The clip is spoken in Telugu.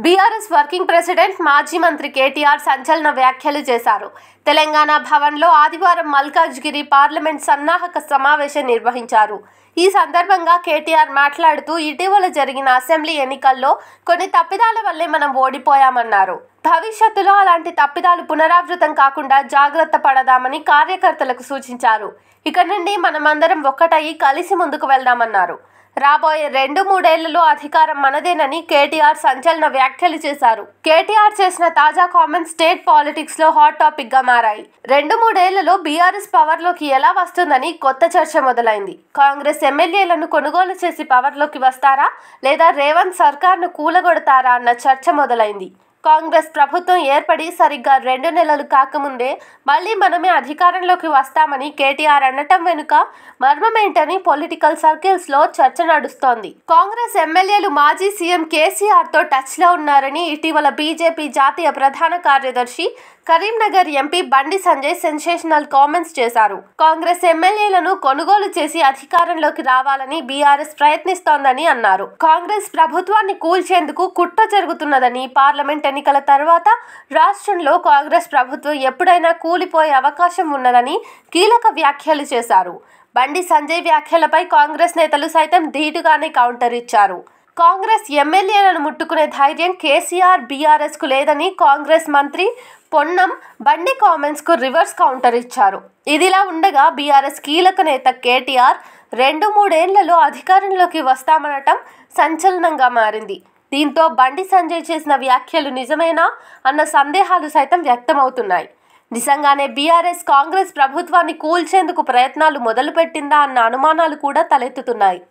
బీఆర్ఎస్ వర్కింగ్ ప్రెసిడెంట్ మాజీ మంత్రి కేటీఆర్ సంచలన వ్యాఖ్యలు చేశారు. తెలంగాణ భవన్లో ఆదివారం మల్కాజ్గిరి పార్లమెంట్ సన్నాహక సమావేశం నిర్వహించారు. ఈ సందర్భంగా కేటీఆర్ మాట్లాడుతూ ఇటీవల జరిగిన అసెంబ్లీ ఎన్నికల్లో కొన్ని తప్పిదాల వల్లే మనం ఓడిపోయామన్నారు. భవిష్యత్తులో అలాంటి తప్పిదాలు పునరావృతం కాకుండా జాగ్రత్త పడదామని కార్యకర్తలకు సూచించారు. ఇక నుండి మనమందరం ఒక్కటయి కలిసి ముందుకు వెళ్దామన్నారు. రాబోయే 2-3 ఏళ్లలో అధికారం మనదేనని కేటీఆర్ సంచలన వ్యాఖ్యలు చేశారు. కేటీఆర్ చేసిన తాజా కామెంట్స్ స్టేట్ పాలిటిక్స్ లో హాట్ టాపిక్ గా మారాయి. 2-3 ఏళ్లలో బీఆర్ఎస్ పవర్ లోకి ఎలా వస్తుందని కొత్త చర్చ మొదలైంది. కాంగ్రెస్ ఎమ్మెల్యేలను కొనుగోలు చేసి పవర్ లోకి వస్తారా లేదా రేవంత్ సర్కార్ను కూలగొడతారా అన్న చర్చ మొదలైంది. కాంగ్రెస్ ప్రభుత్వం ఏర్పడి సరిగ్గా 2 నెలలు కాకముందే మళ్లీ మనమే అధికారంలోకి వస్తామని కేటీఆర్ అనటం వెనుక మర్మమేంటని పొలిటికల్ సర్కిల్స్ లో చర్చ నడుస్తోంది. కాంగ్రెస్ ఎమ్మెల్యేలు మాజీ సీఎం కేసీఆర్ తో టచ్ లో ఉన్నారని ఇటీవల బీజేపీ జాతీయ ప్రధాన కార్యదర్శి Karimnagar MP Bandi Sanjay sensational comments చేశారు. కాంగ్రెస్ ఎమ్మెల్యేలను కొనుగోలు చేసి అధికారంలోకి రావాలని బీఆర్ఎస్ ప్రయత్నిస్తోందని అన్నారు. కాంగ్రెస్ ప్రభుత్వాన్ని కూల్చేందుకు కుట్ర జరుగుతున్నదని, పార్లమెంట్ ఎన్నికల తర్వాత రాష్ట్రంలో కాంగ్రెస్ ప్రభుత్వం ఎప్పుడైనా కూలిపోయే అవకాశం ఉన్నదని కీలక వ్యాఖ్యలు చేశారు. బండి సంజయ్ వ్యాఖ్యలపై కాంగ్రెస్ నేతలు సైతం ధీటుగానే కౌంటర్ ఇచ్చారు. కాంగ్రెస్ ఎమ్మెల్యేలను ముట్టుకునే ధైర్యం కేసీఆర్, బీఆర్ఎస్ కు లేదని కాంగ్రెస్ మంత్రి పొన్నం బండి కామెంట్స్ కు రివర్స్ కౌంటర్ ఇచ్చారు. ఇదిలా ఉండగా బీఆర్ఎస్ కీలక నేత కేటీఆర్ 2-3 ఏళ్లలో అధికారంలోకి వస్తామనటం సంచలనంగా మారింది. దీంతో బండి సంజయ్ చేసిన వ్యాఖ్యలు నిజమేనా అన్న సందేహాలు సైతం వ్యక్తమవుతున్నాయి. నిజంగానే బీఆర్ఎస్ కాంగ్రెస్ ప్రభుత్వాన్ని కూల్చేందుకు ప్రయత్నాలు మొదలుపెట్టిందా అన్న అనుమానాలు కూడా తలెత్తుతున్నాయి.